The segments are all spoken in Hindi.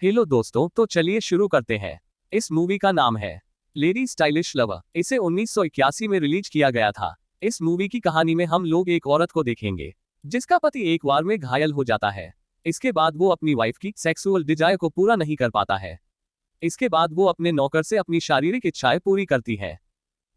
हेलो दोस्तों, तो चलिए शुरू करते हैं। इस मूवी का नाम है लेडी स्टाइलिश लवर। इसे 1981 में रिलीज किया गया था। इस मूवी की कहानी में हम लोग एक औरत को देखेंगे जिसका पति एक वार में घायल हो जाता है। इसके बाद वो अपनी वाइफ की सेक्सुअल डिजायर को पूरा नहीं कर पाता है। इसके बाद वो अपने नौकर से अपनी शारीरिक इच्छाएं पूरी करती है।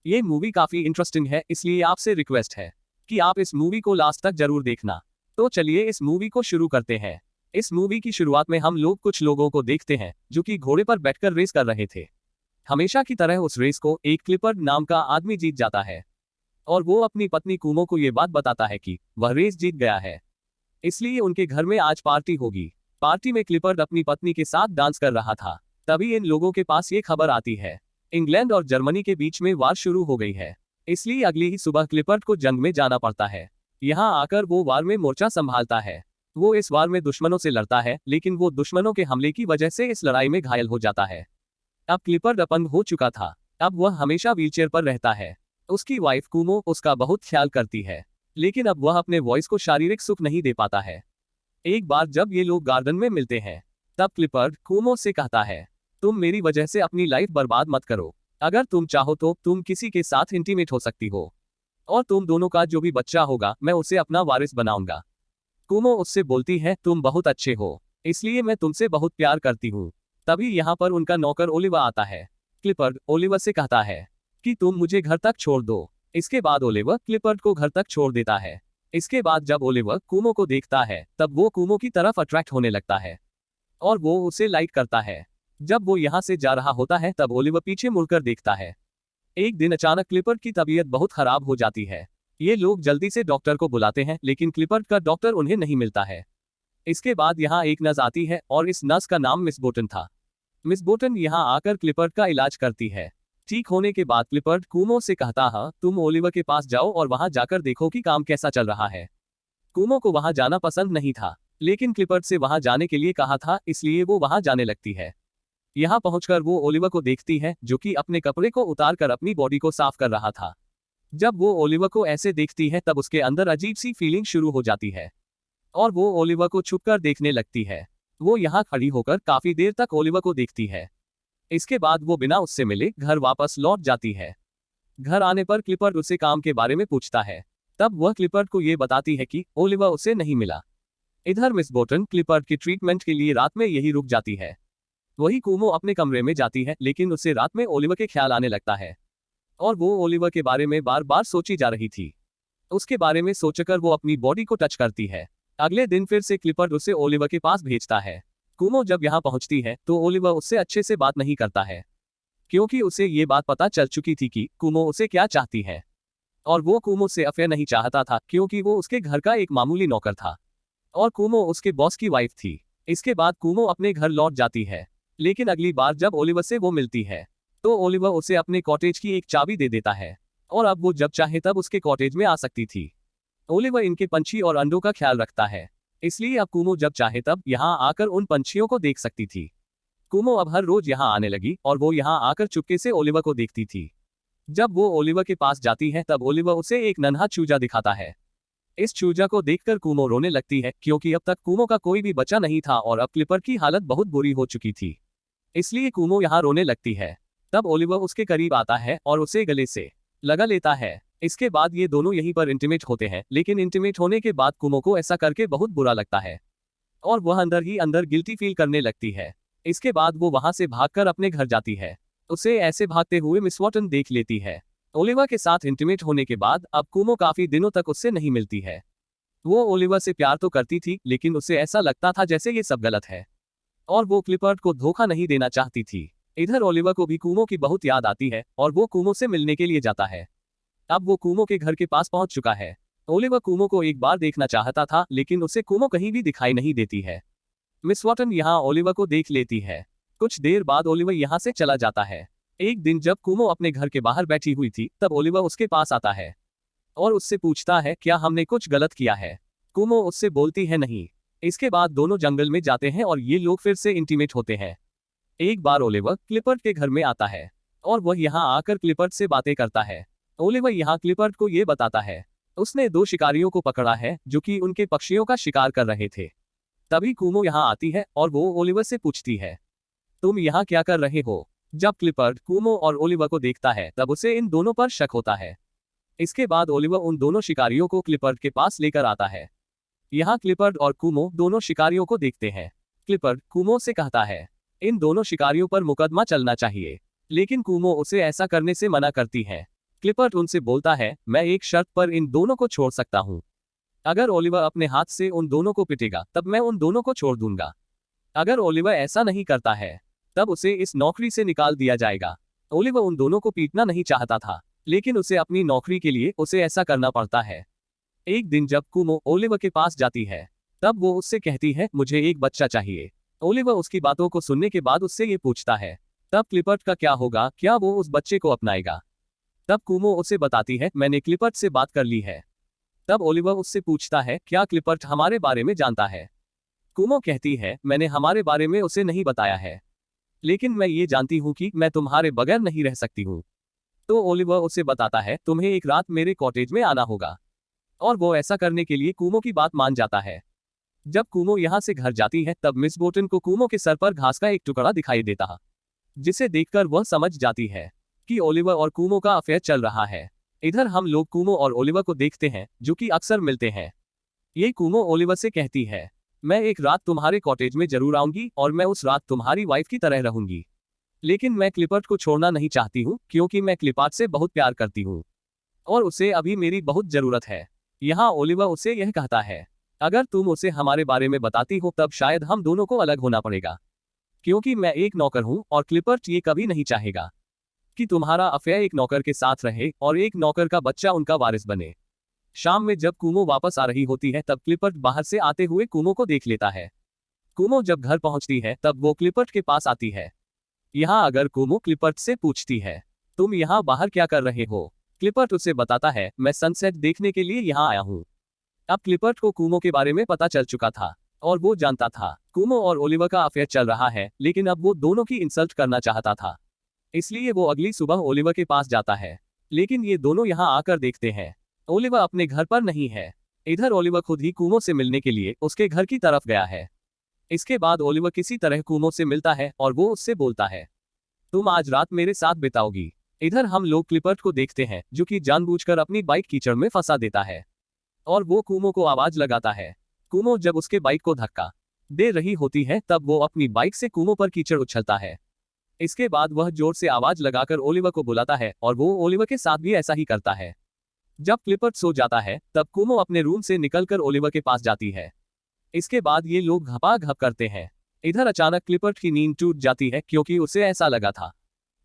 ये मूवी काफी इंटरेस्टिंग है, इसलिए आपसे रिक्वेस्ट है कि आप इस मूवी को लास्ट तक जरूर देखना। तो चलिए इस मूवी को शुरू करते हैं। इस मूवी की शुरुआत में हम लोग कुछ लोगों को देखते हैं जो कि घोड़े पर बैठकर रेस कर रहे थे। हमेशा की तरह उस रेस को एक क्लिपर्ड नाम का आदमी जीत जाता है और वो अपनी पत्नी कुमो को ये बात बताता है कि वह रेस जीत गया है, इसलिए उनके घर में आज पार्टी होगी। पार्टी में क्लिपर्ड अपनी पत्नी के साथ डांस कर रहा था। तभी इन लोगों के पास ये खबर आती है इंग्लैंड और जर्मनी के बीच में वार शुरू हो गई है, इसलिए अगली ही सुबह क्लिपर्ड को जंग में जाना पड़ता है। यहाँ आकर वो वार में मोर्चा संभालता है। वो इस वार में दुश्मनों से लड़ता है, लेकिन वो दुश्मनों के हमले की वजह से इस लड़ाई में घायल हो जाता है। अब क्लिपर्ड अपंग हो चुका था। अब वह हमेशा व्हीलचेयर पर रहता है। उसकी वाइफ कुमो उसका बहुत ख्याल करती है, लेकिन अब वह अपने वॉइस को शारीरिक सुख नहीं दे पाता है। एक बार जब ये लोग गार्डन में मिलते हैं, तब क्लिपर्ड कुमो से कहता है, तुम मेरी वजह से अपनी लाइफ बर्बाद मत करो। अगर तुम चाहो तो तुम किसी के साथ इंटीमेट हो सकती हो, और तुम दोनों का जो भी बच्चा होगा मैं उसे अपना वारिस बनाऊंगा। कुमो उससे बोलती है, तुम बहुत अच्छे हो, इसलिए मैं तुमसे बहुत प्यार करती हूँ। तभी यहाँ पर उनका नौकर ओलिवर आता है। क्लिपर्ड ओलिवर से कहता है कि तुम मुझे घर तक छोड़ दो। इसके बाद ओलिवर क्लिपर्ड को घर तक छोड़ देता है। इसके बाद जब ओलिवर कुमो को देखता है, तब वो कुमो की तरफ अट्रैक्ट होने लगता है और वो उसे लाइक करता है। जब वो यहाँ से जा रहा होता है, तब ओलिवर पीछे मुड़कर देखता है। एक दिन अचानक क्लिपर्ड की तबीयत बहुत खराब हो जाती है। ये लोग जल्दी से डॉक्टर को बुलाते हैं, लेकिन क्लिपर्ड का डॉक्टर उन्हें नहीं मिलता है। इसके बाद यहाँ एक नर्स आती है और इस नर्स का नाम मिस बोटन था। मिस बोटन यहाँ आकर क्लिपर्ड का इलाज करती है। ठीक होने के बाद क्लिपर्ड कुमो से कहता है, तुम ओलिवर के पास जाओ और वहां जाकर देखो कि काम कैसा चल रहा है। कुमो को वहां जाना पसंद नहीं था, लेकिन क्लिपर्ड से वहां जाने के लिए कहा था, इसलिए वो वहां जाने लगती है। यहाँ पहुंचकर वो ओलिवर को देखती है, जो कि अपने कपड़े को उतार कर अपनी बॉडी को साफ कर रहा था। जब वो ओलिवर को ऐसे देखती है, तब उसके अंदर अजीब सी फीलिंग शुरू हो जाती है और वो ओलिवर को छुपकर देखने लगती है। वो यहाँ खड़ी होकर काफी देर तक ओलिवर को देखती है। इसके बाद वो बिना उससे मिले घर वापस लौट जाती है। घर आने पर क्लिपर्ड उसे काम के बारे में पूछता है। तब वह क्लिपर्ड को ये बताती है कि ओलिवर उसे नहीं मिला। इधर मिस बोटन क्लिपर्ड की ट्रीटमेंट के लिए रात में यही रुक जाती है। वही कुमो अपने कमरे में जाती है, लेकिन उसे रात में ओलिवर के ख्याल आने लगता है और वो ओलिवर के बारे में बार बार सोची जा रही थी। उसके बारे में सोचकर वो अपनी बॉडी को टच करती है। अगले दिन फिर से क्लिपर्ड उसे ओलिवर के पास भेजता है। कुमो जब यहाँ पहुंचती है तो ओलिवर उससे अच्छे से बात नहीं करता है, क्योंकि उसे ये बात पता चल चुकी थी कि कुमो उसे क्या चाहती है। और वो कुमो से अफेयर नहीं चाहता था, क्योंकि वो उसके घर का एक मामूली नौकर था और कुमो उसके बॉस की वाइफ थी। इसके बाद कुमो अपने घर लौट जाती है, लेकिन अगली बार जब ओलिवर से वो मिलती है, तो ओलिवर उसे अपने कॉटेज की एक चाबी दे देता है और अब वो जब चाहे तब उसके कॉटेज में आ सकती थी। ओलिवर इनके पंछी और अंडों का ख्याल रखता है, इसलिए अब कुमो जब चाहे तब यहाँ आकर उन पंछियों को देख सकती थी। कुमो अब हर रोज यहाँ आने लगी और वो यहाँ आकर चुपके से ओलिवर को देखती थी। जब वो ओलिवर के पास जाती है, तब ओलिवर उसे एक नन्हा चूजा दिखाता है। इस चूजा को देखकर कुमो रोने लगती है, क्योंकि अब तक कुमो का कोई भी बच्चा नहीं था और अब क्लिपर्ड की हालत बहुत बुरी हो चुकी थी, इसलिए कुमो यहाँ रोने लगती है। तब ओलिवर उसके करीब आता है और उसे गले से लगा लेता है। इसके बाद ये दोनों यहीं पर इंटीमेट होते हैं, लेकिन इंटीमेट होने के बाद कुमो को ऐसा करके बहुत बुरा लगता है और वह अंदर ही अंदर गिल्टी फील करने लगती है। इसके बाद वो वहां से भागकर अपने घर जाती है। उसे ऐसे भागते हुए मिस वॉटन देख लेती है। ओलिवर के साथ इंटीमेट होने के बाद अब कुमो काफी दिनों तक उससे नहीं मिलती है। वो ओलिवर से प्यार तो करती थी, लेकिन उसे ऐसा लगता था जैसे ये सब गलत है और वो क्लिपर्ड को धोखा नहीं देना चाहती थी। इधर ओलिवर को भी कुमो की बहुत याद आती है और वो कुमो से मिलने के लिए जाता है। अब वो कुमो के घर के पास पहुंच चुका है। ओलिवर कुमो को एक बार देखना चाहता था, लेकिन उसे कुमो कहीं भी दिखाई नहीं देती है। मिस वॉटन यहाँ ओलिवर को देख लेती है। कुछ देर बाद ओलिवर यहाँ से चला जाता है। एक दिन जब कुमो अपने घर के बाहर बैठी हुई थी, तब ओलिवर उसके पास आता है और उससे पूछता है, क्या हमने कुछ गलत किया है। कुमो उससे बोलती है, नहीं। इसके बाद दोनों जंगल में जाते हैं और ये लोग फिर से इंटीमेट होते हैं। एक बार ओलिवर क्लिपर्ड के घर में आता है और वह यहाँ आकर क्लिपर्ड से बातें करता है। ओलिवर यहाँ क्लिपर्ड को ये बताता है उसने 2 शिकारियों को पकड़ा है जो कि उनके पक्षियों का शिकार कर रहे थे। तभी कुमो यहाँ आती है और वो ओलिवर से पूछती है, तुम यहाँ क्या कर रहे हो? जब क्लिपर्ट कुमो और ओलिवर को देखता है तब उसे इन दोनों पर शक होता है। इसके बाद ओलिवर उन दोनों शिकारियों को क्लिपर्ट के पास लेकर आता है। यहाँ क्लिपर्ट और कुमो दोनों शिकारियों को देखते हैं। क्लिपर्ट कुमो से कहता है, इन दोनों शिकारियों पर मुकदमा चलना चाहिए, लेकिन कुमो उसे ऐसा करने से मना करती है। क्लिपर्ट उनसे बोलता है, मैं एक शर्त पर इन दोनों को छोड़ सकता हूँ। अगर ओलिवर अपने हाथ से उन दोनों को पिटेगा तब मैं उन दोनों को छोड़ दूंगा। अगर ओलिवर ऐसा नहीं करता है तब उसे इस नौकरी से निकाल दिया जाएगा। ओलिवर उन दोनों को पीटना नहीं चाहता था, लेकिन उसे अपनी नौकरी के लिए उसे ऐसा करना पड़ता है। एक दिन जब कुमो ओलिवर के पास जाती है तब वो उससे कहती है, मुझे एक बच्चा चाहिए। ओलिवर उसकी बातों को सुनने के बाद उससे ये पूछता है, तब क्लिपर्ट का क्या होगा, क्या वो उस बच्चे को अपनाएगा? तब कुमो उसे बताती है, मैंने क्लिपर्ट से बात कर ली है। तब ओलिवर उससे पूछता है, क्या क्लिपर्ट हमारे बारे में जानता है? कुमो कहती है, मैंने हमारे बारे में उसे नहीं बताया है, लेकिन मैं ये जानती हूँ कि मैं तुम्हारे बगैर नहीं रह सकती हूँ। तो ओलिवर उसे बताता है, तुम्हें एक रात मेरे कॉटेज में आना होगा। और वो ऐसा करने के लिए कुमो की बात मान जाता है। जब कुमो यहाँ से घर जाती है तब मिस बोटन को कुमो के सर पर घास का एक टुकड़ा दिखाई देता है, जिसे देखकर वह समझ जाती है कि ओलिवर और कुमो का अफेयर चल रहा है। इधर हम लोग कुमो और ओलिवर को देखते हैं, जो कि अक्सर मिलते हैं। ये कुमो ओलिवर से कहती है, मैं एक रात तुम्हारे कॉटेज में जरूर आऊंगी और मैं उस रात तुम्हारी वाइफ की तरह रहूंगी। लेकिन मैं क्लिपर्ट को छोड़ना नहीं चाहती हूँ, क्योंकि मैं क्लिपर्ट से बहुत प्यार करती हूँ और उसे अभी मेरी बहुत जरूरत है। यहाँ ओलिवर उसे यह कहता है, अगर तुम उसे हमारे बारे में बताती हो तब शायद हम दोनों को अलग होना पड़ेगा, क्योंकि मैं एक नौकर हूँ और क्लिपर्ट ये कभी नहीं चाहेगा कि तुम्हारा अफेयर एक नौकर के साथ रहे और एक नौकर का बच्चा उनका वारिस बने। शाम में जब कुमो वापस आ रही होती है तब क्लिपर्ट बाहर से आते हुए कुमो को देख लेता है। कुमो जब घर पहुंचती है तब वो क्लिपर्ट के पास आती है। यहाँ अगर कुमो क्लिपर्ट से पूछती है, तुम यहाँ बाहर क्या कर रहे हो? क्लिपर्ट उसे बताता है, मैं सनसेट देखने के लिए यहाँ आया हूँ। अब क्लिपर्ट को कुमो के बारे में पता चल चुका था और वो जानता था कुमो और ओलिवर का अफेयर चल रहा है, लेकिन अब वो दोनों की इंसल्ट करना चाहता था। इसलिए वो अगली सुबह ओलिवर के पास जाता है, लेकिन ये दोनों यहाँ आकर देखते हैं ओलिवर अपने घर पर नहीं है। इधर ओलिवर खुद ही कुमो से मिलने के लिए उसके घर की तरफ गया है। इसके बाद ओलिवर किसी तरह कुमो से मिलता है और वो उससे बोलता है, तुम आज रात मेरे साथ बिताओगी। इधर हम लोग क्लिपर्ट को देखते हैं, जो कि जानबूझकर अपनी बाइक कीचड़ में फंसा देता है और वो कुमो को आवाज लगाता है। कुमो जब उसके बाइक को धक्का दे रही होती है तब वो अपनी बाइक से कुमो पर कीचड़ उछलता है। इसके बाद वह जोर से आवाज लगाकर ओलिवर को बुलाता है और वो ओलिवर के साथ भी ऐसा ही करता है। जब क्लिपर्ट सो जाता है तब कुमो अपने रूम से निकलकर ओलिवर के पास जाती है। इसके बाद ये लोग घपाघप करते हैं। इधर अचानक क्लिपर्ट की नींद टूट जाती है, क्योंकि उसे ऐसा लगा था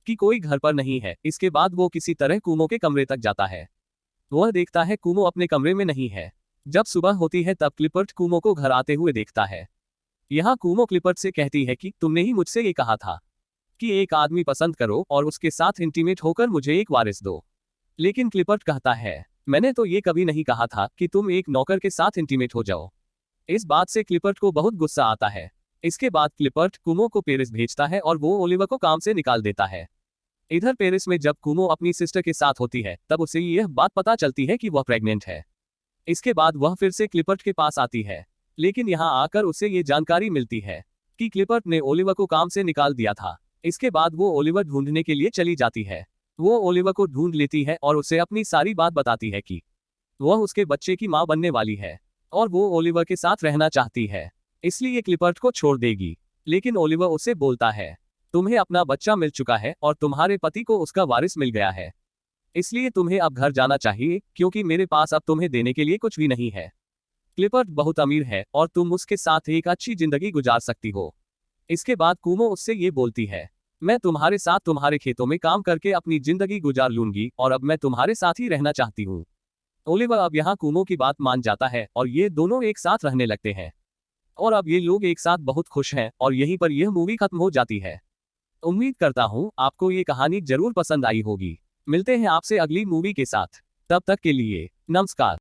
कि कोई घर पर नहीं है। इसके बाद वो किसी तरह कुमो के कमरे तक जाता है। वह देखता है कुमो अपने कमरे में नहीं है। जब सुबह होती है तब क्लिपर्ट कुमो को घर आते हुए देखता है। यहाँ कुमो क्लिपर्ट से कहती है कि तुमने ही मुझसे ये कहा था कि एक आदमी पसंद करो और उसके साथ इंटीमेट होकर मुझे एक वारिस दो। लेकिन क्लिपर्ट कहता है, मैंने तो ये कभी नहीं कहा था कि तुम एक नौकर के साथ इंटीमेट हो जाओ। इस बात से क्लिपर्ट को बहुत गुस्सा आता है। इसके बाद क्लिपर्ट कुमो को पेरिस भेजता है और वो ओलिवर को काम से निकाल देता है। इधर पेरिस में जब कुमो अपनी सिस्टर के साथ होती है तब उसे यह बात पता चलती है कि वह प्रेग्नेंट है। इसके बाद वह फिर से क्लिपर्ट के पास आती है, लेकिन यहाँ आकर उसे ये जानकारी मिलती है कि क्लिपर्ट ने ओलिवर को काम से निकाल दिया था। इसके बाद वो ओलिवर ढूंढने के लिए चली जाती है। वो ओलिवर को ढूंढ लेती है और उसे अपनी सारी बात बताती है कि वह उसके बच्चे की मां बनने वाली है और वो ओलिवर के साथ रहना चाहती है, इसलिए क्लिपर्ट को छोड़ देगी। लेकिन ओलिवर उसे बोलता है, तुम्हें अपना बच्चा मिल चुका है और तुम्हारे पति को उसका वारिस मिल गया है, इसलिए तुम्हें अब घर जाना चाहिए, क्योंकि मेरे पास अब तुम्हें देने के लिए कुछ भी नहीं है। क्लिपर्ट बहुत अमीर है और तुम उसके साथ एक अच्छी जिंदगी गुजार सकती हो। इसके बाद कुमो उससे ये बोलती है, मैं तुम्हारे साथ तुम्हारे खेतों में काम करके अपनी जिंदगी गुजार लूंगी और अब मैं तुम्हारे साथ ही रहना चाहती हूँ। ओलिवर अब यहाँ कुमो की बात मान जाता है और ये दोनों एक साथ रहने लगते हैं और अब ये लोग एक साथ बहुत खुश हैं और यहीं पर यह मूवी खत्म हो जाती है। उम्मीद करता हूँ आपको ये कहानी जरूर पसंद आई होगी। मिलते हैं आपसे अगली मूवी के साथ, तब तक के लिए नमस्कार।